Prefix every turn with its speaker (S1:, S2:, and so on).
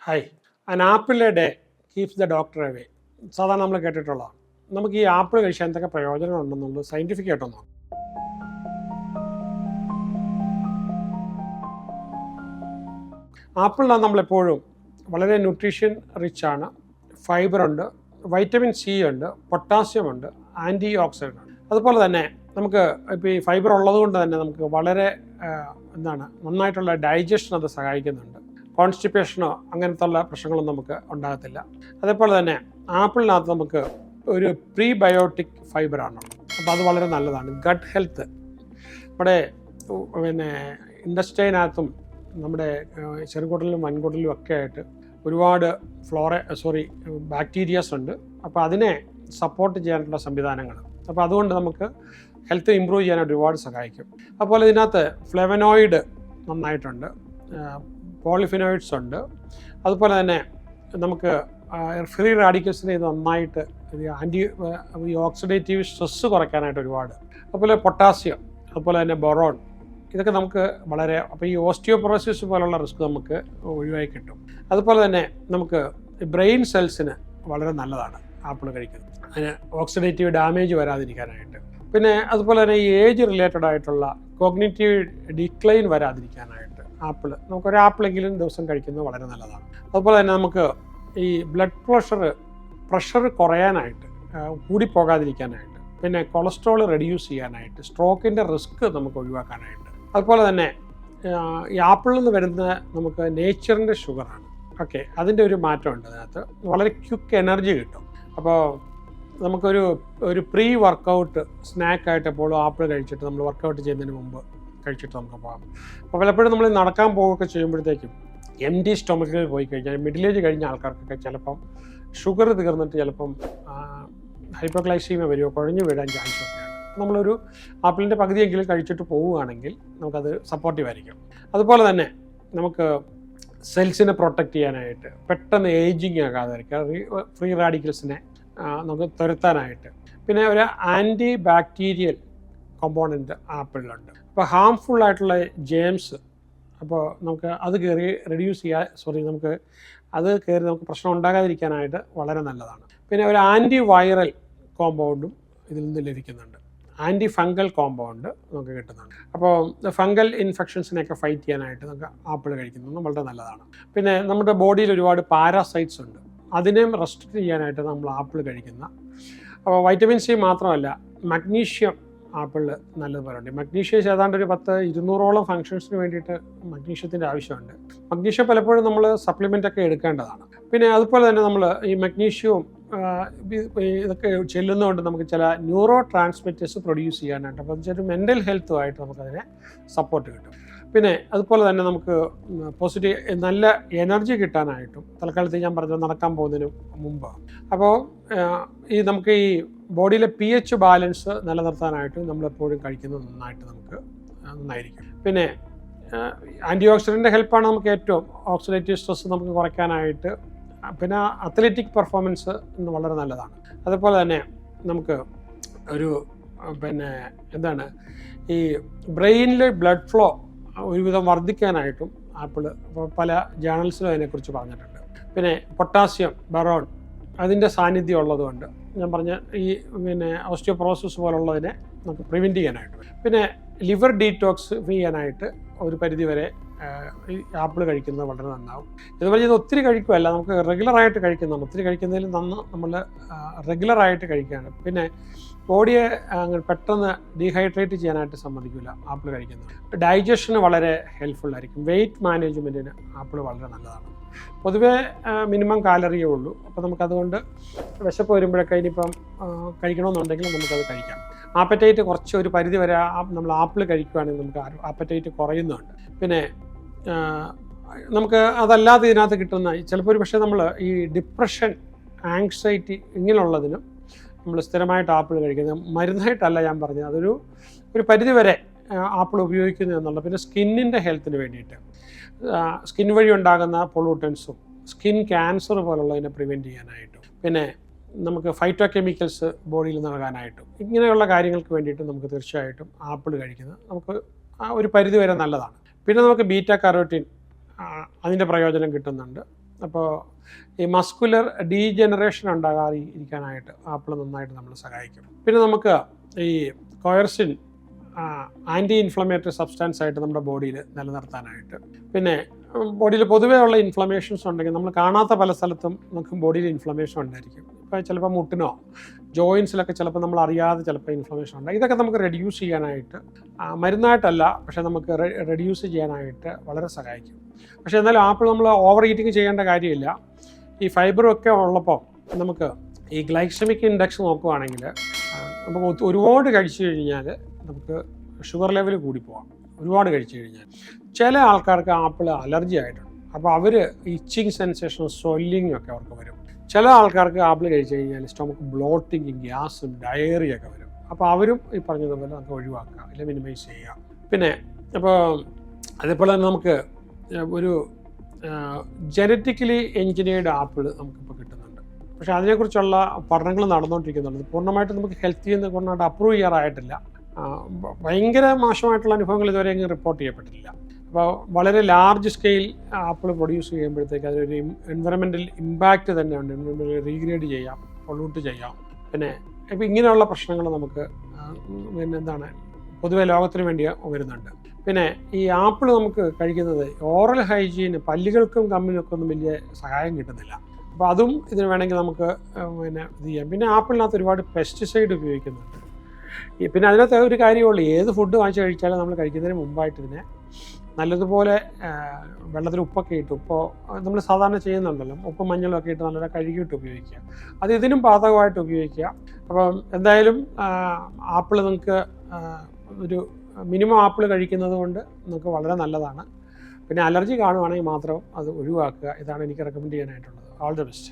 S1: Hi. An apple A day keeps the doctor away. സാധാരണ നമ്മൾ കേട്ടിട്ടുള്ളതാണ്. നമുക്ക് ഈ ആപ്പിൾ കഴിച്ചാൽ എന്തൊക്കെ പ്രയോജനങ്ങളുണ്ടെന്നുള്ളത് സയൻറ്റിഫിക് ആയിട്ടൊന്ന് നോക്കാം. ആപ്പിളിലാണ് നമ്മളെപ്പോഴും വളരെ ന്യൂട്രീഷൻ റിച്ച് ആണ്. ഫൈബറുണ്ട്, വൈറ്റമിൻ സി ഉണ്ട്, പൊട്ടാസ്യം ഉണ്ട്, ആൻറ്റി ഓക്സിഡൻ്റ് ഉണ്ട്. അതുപോലെ തന്നെ നമുക്ക് ഇപ്പോൾ ഈ ഫൈബർ ഉള്ളത് കൊണ്ട് തന്നെ നമുക്ക് വളരെ നന്നായിട്ടുള്ള ഡൈജഷൻ അത് സഹായിക്കുന്നുണ്ട്. കോൺസ്റ്റിപ്പേഷനോ അങ്ങനത്തെ ഉള്ള പ്രശ്നങ്ങളൊന്നും നമുക്ക് ഉണ്ടാകത്തില്ല. അതേപോലെ തന്നെ ആപ്പിളിനകത്ത് നമുക്ക് ഒരു പ്രീബയോട്ടിക് ഫൈബറാണുള്ളത്. അപ്പോൾ അത് വളരെ നല്ലതാണ്. ഗട്ട് ഹെൽത്ത് നമ്മുടെ ഇൻഡസ്റ്റൈനകത്തും നമ്മുടെ ചെറുകുടലിലും വൻകുടലിലും ഒക്കെ ആയിട്ട് ഒരുപാട് ബാക്ടീരിയാസ് ഉണ്ട്. അപ്പോൾ അതിനെ സപ്പോർട്ട് ചെയ്യാനുള്ള സംവിധാനങ്ങൾ. അപ്പോൾ അതുകൊണ്ട് നമുക്ക് ഹെൽത്ത് ഇമ്പ്രൂവ് ചെയ്യാനായിട്ട് ഒരുപാട് സഹായിക്കും. അതുപോലെ ഇതിനകത്ത് ഫ്ലെവനോയിഡ് നന്നായിട്ടുണ്ട്, പോളിഫിനോയിഡ്സ് ഉണ്ട്. അതുപോലെ തന്നെ നമുക്ക് ഫ്രീ റാഡിക്കൽസിനെ ഇത് നന്നായിട്ട് ഈ ഓക്സിഡേറ്റീവ് സ്ട്രെസ്സ് കുറയ്ക്കാനായിട്ട് ഒരുപാട്. അതുപോലെ പൊട്ടാസ്യം, അതുപോലെ തന്നെ ബൊറോൺ, ഇതൊക്കെ നമുക്ക് അപ്പോൾ ഈ ഓസ്റ്റിയോപൊറോസിസ് പോലുള്ള റിസ്ക് നമുക്ക് ഒഴിവായി കിട്ടും. അതുപോലെ തന്നെ നമുക്ക് ബ്രെയിൻ സെൽസിന് വളരെ നല്ലതാണ് ആപ്പിൾ കഴിക്കുന്നത്, അതിന് ഓക്സിഡേറ്റീവ് ഡാമേജ് വരാതിരിക്കാനായിട്ട്. പിന്നെ അതുപോലെ തന്നെ ഈ ഏജ് റിലേറ്റഡ് ആയിട്ടുള്ള കോഗ്നിറ്റീവ് ഡിക്ലൈൻ വരാതിരിക്കാനായിട്ട് നമുക്കൊരു ആപ്പിളെങ്കിലും ദിവസം കഴിക്കുന്നത് വളരെ നല്ലതാണ്. അതുപോലെ തന്നെ നമുക്ക് ഈ ബ്ലഡ് പ്രഷർ കുറയാനായിട്ട്, കൂടിപ്പോകാതിരിക്കാനായിട്ട്, പിന്നെ കൊളസ്ട്രോൾ റെഡ്യൂസ് ചെയ്യാനായിട്ട്, സ്ട്രോക്കിൻ്റെ റിസ്ക് നമുക്ക് ഒഴിവാക്കാനായിട്ട്. അതുപോലെ തന്നെ ഈ ആപ്പിളിൽ നിന്ന് വരുന്ന നമുക്ക് നേച്ചറിൻ്റെ ഷുഗറാണ്. ഓക്കെ, അതിൻ്റെ ഒരു മാറ്റമുണ്ട് അതിനകത്ത്. വളരെ ക്വിക്ക് എനർജി കിട്ടും. അപ്പോൾ നമുക്കൊരു പ്രീ വർക്കൗട്ട് സ്നാക്കായിട്ട് എപ്പോഴും ആപ്പിൾ കഴിച്ചിട്ട് നമ്മൾ വർക്കൗട്ട് ചെയ്യുന്നതിന് മുമ്പ് കഴിച്ചിട്ട് നമുക്ക് പോകാം. അപ്പോൾ പലപ്പോഴും നമ്മൾ നടക്കാൻ പോവുകയൊക്കെ ചെയ്യുമ്പോഴത്തേക്കും എംപ്റ്റി സ്റ്റൊമക്കിൽ പോയി കഴിഞ്ഞാൽ മിഡിൽ ഏജ് കഴിഞ്ഞ ആൾക്കാർക്കൊക്കെ ചിലപ്പം ഷുഗർ തീർന്നിട്ട് ചിലപ്പം ഹൈപ്പോഗ്ലൈസീമിയ വരുമോ, കുഴഞ്ഞു വീഴാൻ ചാൻസ് ഒക്കെയാണ്. നമ്മളൊരു ആപ്പിളിൻ്റെ പകുതിയെങ്കിലും കഴിച്ചിട്ട് പോവുകയാണെങ്കിൽ നമുക്കത് സപ്പോർട്ടീവ് ആയിരിക്കും. അതുപോലെ തന്നെ നമുക്ക് സെൽസിനെ പ്രൊട്ടക്റ്റ് ചെയ്യാനായിട്ട്, പെട്ടെന്ന് ഏജിങ് ആകാതിരിക്കുക, ഫ്രീ റാഡിക്കൽസിനെ നമുക്ക് തുരത്താനായിട്ട്, പിന്നെ ഒരു ആൻറ്റി ബാക്ടീരിയൽ കോമ്പോണൻറ്റ് ആപ്പിളിലുണ്ട്. അപ്പോൾ ഹാംഫുൾ ആയിട്ടുള്ള ജേംസ് അപ്പോൾ നമുക്ക് അത് നമുക്ക് പ്രശ്നം ഉണ്ടാകാതിരിക്കാനായിട്ട് വളരെ നല്ലതാണ്. പിന്നെ ഒരു ആൻറ്റി വൈറൽ കോമ്പൗണ്ടും ഇതിൽ നിന്ന് ലഭിക്കുന്നുണ്ട്. ആൻറ്റി ഫംഗൽ കോമ്പൗണ്ട് നമുക്ക് കിട്ടുന്നുണ്ട്. അപ്പോൾ ഫംഗൽ ഇൻഫെക്ഷൻസിനെയൊക്കെ ഫൈറ്റ് ചെയ്യാനായിട്ട് നമുക്ക് ആപ്പിൾ കഴിക്കുന്നത് വളരെ നല്ലതാണ്. പിന്നെ നമ്മുടെ ബോഡിയിൽ ഒരുപാട് പാരാസൈറ്റ്സ് ഉണ്ട്, അതിനെയും റെസ്ട്രിക്റ്റ് ചെയ്യാനായിട്ട് നമ്മൾ ആപ്പിൾ കഴിക്കുന്ന. അപ്പോൾ വൈറ്റമിൻ സി മാത്രമല്ല, മഗ്നീഷ്യം ആപ്പിളിൽ നല്ലതുപോലുണ്ട്. മഗ്നീഷ്യം ഏതാണ്ട് ഒരു 200ഓളം ഫങ്ഷൻസിന് വേണ്ടിയിട്ട് മഗ്നീഷ്യത്തിൻ്റെ ആവശ്യമുണ്ട്. മഗ്നീഷ്യം പലപ്പോഴും നമ്മൾ സപ്ലിമെൻ്റൊക്കെ എടുക്കേണ്ടതാണ്. പിന്നെ അതുപോലെ തന്നെ നമ്മൾ ഈ മഗ്നീഷ്യവും ഇതൊക്കെ ചെല്ലുന്നതുകൊണ്ട് നമുക്ക് ചില ന്യൂറോ ട്രാൻസ്മിറ്റേഴ്സ് പ്രൊഡ്യൂസ് ചെയ്യാനായിട്ട്, അപ്പോൾ ഒരു മെൻ്റൽ ഹെൽത്തുമായിട്ട് നമുക്കതിനെ സപ്പോർട്ട് കിട്ടും. പിന്നെ അതുപോലെ തന്നെ നമുക്ക് നല്ല എനർജി കിട്ടാനായിട്ടും തൽക്കാലത്ത് ഞാൻ പറഞ്ഞത് നടക്കാൻ പോകുന്നതിന് മുമ്പ്. അപ്പോൾ നമുക്ക് ഈ ബോഡിയിലെ pH ബാലൻസ് നിലനിർത്താനായിട്ട് നമ്മളെപ്പോഴും കഴിക്കുന്നത് നന്നായിരിക്കും. പിന്നെ ആൻറ്റി ഓക്സിഡൻ്റ് ഹെൽപ്പാണ് നമുക്ക് ഏറ്റവും. ഓക്സിഡേറ്റീവ് സ്ട്രെസ് നമുക്ക് കുറയ്ക്കാനായിട്ട്, പിന്നെ അത്ലറ്റിക് പെർഫോമൻസ് വളരെ നല്ലതാണ്. അതുപോലെ തന്നെ നമുക്ക് ഈ ബ്രെയിനിൽ ബ്ലഡ് ഫ്ലോ ഒരുവിധം വർദ്ധിക്കാനായിട്ടും ആപ്പിൾ പല ജേണൽസിലും അതിനെക്കുറിച്ച് പറഞ്ഞിട്ടുണ്ട്. പിന്നെ പൊട്ടാസ്യം, ബറോൺ, അതിൻ്റെ സാന്നിധ്യം ഉള്ളതുകൊണ്ട് ഞാൻ പറഞ്ഞ ഈ ഓസ്റ്റിയോപൊറോസിസ് പോലുള്ളതിനെ നമുക്ക് പ്രിവെൻറ്റ് ചെയ്യാനായിട്ട്. പിന്നെ ലിവർ ഡീറ്റോക്സ് ചെയ്യാനായിട്ട് ഒരു പരിധിവരെ ഈ ആപ്പിൾ കഴിക്കുന്നത് വളരെ നന്നാവും. ഇതുപോലെ ഇത് ഒത്തിരി കഴിക്കുകയല്ല, നമുക്ക് റെഗുലറായിട്ട് കഴിക്കുന്നതാണ്. ഒത്തിരി കഴിക്കുന്നതിൽ നമ്മൾ റെഗുലറായിട്ട് കഴിക്കുകയാണ്. പിന്നെ ബോഡിയെ പെട്ടെന്ന് ഡീഹൈഡ്രേറ്റ് ചെയ്യാനായിട്ട് സമ്മതിക്കില്ല ആപ്പിൾ കഴിക്കുന്നത്. ഡൈജഷന് വളരെ ഹെൽപ്ഫുള്ളായിരിക്കും. വെയിറ്റ് മാനേജ്മെൻറ്റിന് ആപ്പിൾ വളരെ നല്ലതാണ്. പൊതുവേ മിനിമം കാലറിയേ ഉള്ളൂ. അപ്പോൾ നമുക്കതുകൊണ്ട് വിശപ്പ് വരുമ്പോഴൊക്കെ ഇനിയിപ്പം കഴിക്കണമെന്നുണ്ടെങ്കിൽ നമുക്കത് കഴിക്കാം. ആപ്പറ്റൈറ്റ് കുറച്ച് ഒരു പരിധി വരെ നമ്മൾ ആപ്പിൾ കഴിക്കുകയാണെങ്കിൽ നമുക്ക് ആപ്പറ്റൈറ്റ് കുറയുന്നുണ്ട്. പിന്നെ നമുക്ക് അതല്ലാതെ ഇതിനകത്ത് കിട്ടുന്ന ചിലപ്പോൾ ഒരു പക്ഷേ നമ്മൾ ഈ ഡിപ്രഷൻ, ആങ്സൈറ്റി ഇങ്ങനെയുള്ളതിനും നമ്മൾ സ്ഥിരമായിട്ട് ആപ്പിൾ കഴിക്കുന്നത് മരുന്നായിട്ടല്ല ഞാൻ പറഞ്ഞത്. ഒരു പരിധി വരെ ആപ്പിൾ ഉപയോഗിക്കുന്നു എന്നുള്ളത്. പിന്നെ സ്കിന്നിൻ്റെ ഹെൽത്തിന് വേണ്ടിയിട്ട്, സ്കിൻ വഴി ഉണ്ടാകുന്ന പൊളൂട്ടൻസും സ്കിൻ ക്യാൻസർ പോലുള്ളതിനെ പ്രിവെൻറ്റ് ചെയ്യാനായിട്ടും, പിന്നെ നമുക്ക് ഫൈറ്റോ കെമിക്കൽസ് ബോഡിയിൽ നൽകാനായിട്ടും, ഇങ്ങനെയുള്ള കാര്യങ്ങൾക്ക് വേണ്ടിയിട്ട് നമുക്ക് തീർച്ചയായിട്ടും ആപ്പിൾ കഴിക്കുന്നത് നമുക്ക് ഒരു പരിധി വരെ നല്ലതാണ്. പിന്നെ നമുക്ക് ബീറ്റ കരോട്ടിൻ അതിൻ്റെ പ്രയോജനം കിട്ടുന്നുണ്ട്. അപ്പോൾ ഈ മസ്കുലർ ഡീജനറേഷൻ ഉണ്ടാകാതിരിക്കാനായിട്ട് ആപ്പിൾ നന്നായിട്ട് നമ്മൾ സഹായിക്കും. പിന്നെ നമുക്ക് ഈ കോയർസിൻ ആൻറ്റി ഇൻഫ്ലമേറ്ററി സബ്സ്റ്റാൻസ് ആയിട്ട് നമ്മുടെ ബോഡിയിൽ നിലനിർത്താനായിട്ട്. പിന്നെ ബോഡിയിൽ പൊതുവേ ഉള്ള ഇൻഫ്ലമേഷൻസ് ഉണ്ടെങ്കിൽ നമ്മൾ കാണാത്ത പല സ്ഥലത്തും നമുക്ക് ബോഡിയിൽ ഇൻഫ്ലമേഷൻ ഉണ്ടായിരിക്കും. ഇപ്പോൾ ചിലപ്പോൾ മുട്ടിനോ ജോയിൻസിലൊക്കെ ചിലപ്പോൾ നമ്മൾ അറിയാതെ ചിലപ്പോൾ ഇൻഫ്ലമേഷൻ ഉണ്ട്. ഇതൊക്കെ നമുക്ക് റെഡ്യൂസ് ചെയ്യാനായിട്ട് മരുന്നായിട്ടല്ല, പക്ഷേ നമുക്ക് റെഡ്യൂസ് ചെയ്യാനായിട്ട് വളരെ സഹായിക്കും. പക്ഷേ എന്നാലും ആപ്പിൾ നമ്മൾ ഓവർ ഈറ്റിംഗ് ചെയ്യേണ്ട കാര്യമില്ല. ഈ ഫൈബറും ഒക്കെ ഉള്ളപ്പോൾ നമുക്ക് ഈ ഗ്ലൈസമിക് ഇൻഡെക്സ് നോക്കുകയാണെങ്കിൽ നമുക്ക് ഒരുപാട് കഴിച്ചു കഴിഞ്ഞാൽ നമുക്ക് ഷുഗർ ലെവൽ കൂടി പോകാം. ഒരുപാട് കഴിച്ചു കഴിഞ്ഞാൽ ചില ആൾക്കാർക്ക് ആപ്പിൾ അലർജി ആയിട്ടുണ്ട്. അപ്പോൾ അവർ ഇച്ചിങ് സെൻസേഷനും സ്വെല്ലിങ്ങും ഒക്കെ അവർക്ക് വരും. ചില ആൾക്കാർക്ക് ആപ്പിൾ കഴിച്ചു കഴിഞ്ഞാൽ സ്റ്റൊമക്ക് ബ്ലോട്ടിങ്ങും ഗ്യാസും ഡയറിയൊക്കെ വരും. അപ്പോൾ അവരും ഈ പറഞ്ഞതുപോലെ നമുക്ക് ഒഴിവാക്കുക, അല്ലെങ്കിൽ മിനിമൈസ് ചെയ്യുക. പിന്നെ അപ്പോൾ അതേപോലെ തന്നെ നമുക്ക് ഒരു ജനറ്റിക്കലി എൻജിനീയർഡ് ആപ്പിൾ നമുക്കിപ്പോൾ കിട്ടുന്നുണ്ട്. പക്ഷേ അതിനെക്കുറിച്ചുള്ള പഠനങ്ങൾ നടന്നുകൊണ്ടിരിക്കുന്നുണ്ട്. പൂർണ്ണമായിട്ട് നമുക്ക് ഹെൽത്തി എന്ന് പൂർണ്ണമായിട്ട് അപ്രൂവ് ചെയ്യാറായിട്ടില്ല. ഭയങ്കര മോശമായിട്ടുള്ള അനുഭവങ്ങൾ ഇതുവരെ അങ്ങ് റിപ്പോർട്ട് ചെയ്യപ്പെട്ടിട്ടില്ല. അപ്പോൾ വളരെ ലാർജ് സ്കെയിൽ ആപ്പിൾ പ്രൊഡ്യൂസ് ചെയ്യുമ്പോഴത്തേക്ക് അതിനൊരു എൻവയറമെൻ്റൽ ഇമ്പാക്റ്റ് തന്നെയുണ്ട്. എൻവയറമെൻ്റൽ റീഗ്രേഡ് ചെയ്യാം, പൊള്യൂട്ട് ചെയ്യാം. പിന്നെ ഇപ്പോൾ ഇങ്ങനെയുള്ള പ്രശ്നങ്ങൾ നമുക്ക് പിന്നെ എന്താണ് പൊതുവെ ലോകത്തിന് വേണ്ടി വരുന്നുണ്ട്. പിന്നെ ഈ ആപ്പിൾ നമുക്ക് കഴിക്കുന്നത് ഓറൽ ഹൈജീന് പല്ലുകൾക്കും കമ്മിനൊക്കെ ഒന്നും വലിയ സഹായം കിട്ടുന്നില്ല. അപ്പോൾ അതും ഇതിന് വേണമെങ്കിൽ നമുക്ക് പിന്നെ ഇത് ചെയ്യാം. പിന്നെ ആപ്പിളിനകത്ത് ഒരുപാട് പെസ്റ്റിസൈഡ് ഉപയോഗിക്കുന്നുണ്ട്. പിന്നെ അതിനകത്ത് ഒരു കാര്യമുള്ളൂ, ഏത് ഫുഡ് വാങ്ങിച്ച് കഴിച്ചാലും നമ്മൾ കഴിക്കുന്നതിന് മുമ്പായിട്ട് ഇതിനെ നല്ലതുപോലെ വെള്ളത്തിൽ ഉപ്പൊക്കെ ഇട്ട്, ഉപ്പോ നമ്മൾ സാധാരണ ചെയ്യുന്നുണ്ടല്ലോ, ഉപ്പും മഞ്ഞളും ഒക്കെ ഇട്ട് നല്ലപോലെ കഴുകിയിട്ട് ഉപയോഗിക്കുക. അത് ഇതിനും ബാധകമായിട്ട് ഉപയോഗിക്കുക. അപ്പം എന്തായാലും ആപ്പിൾ നിങ്ങൾക്ക് ഒരു മിനിമം ആപ്പിൾ കഴിക്കുന്നത് കൊണ്ട് നിങ്ങൾക്ക് വളരെ നല്ലതാണ്. പിന്നെ അലർജി കാണുവാണെങ്കിൽ മാത്രം അത് ഒഴിവാക്കുക. ഇതാണ് എനിക്ക് റെക്കമെൻഡ് ചെയ്യാനായിട്ടുള്ളത്. All the best.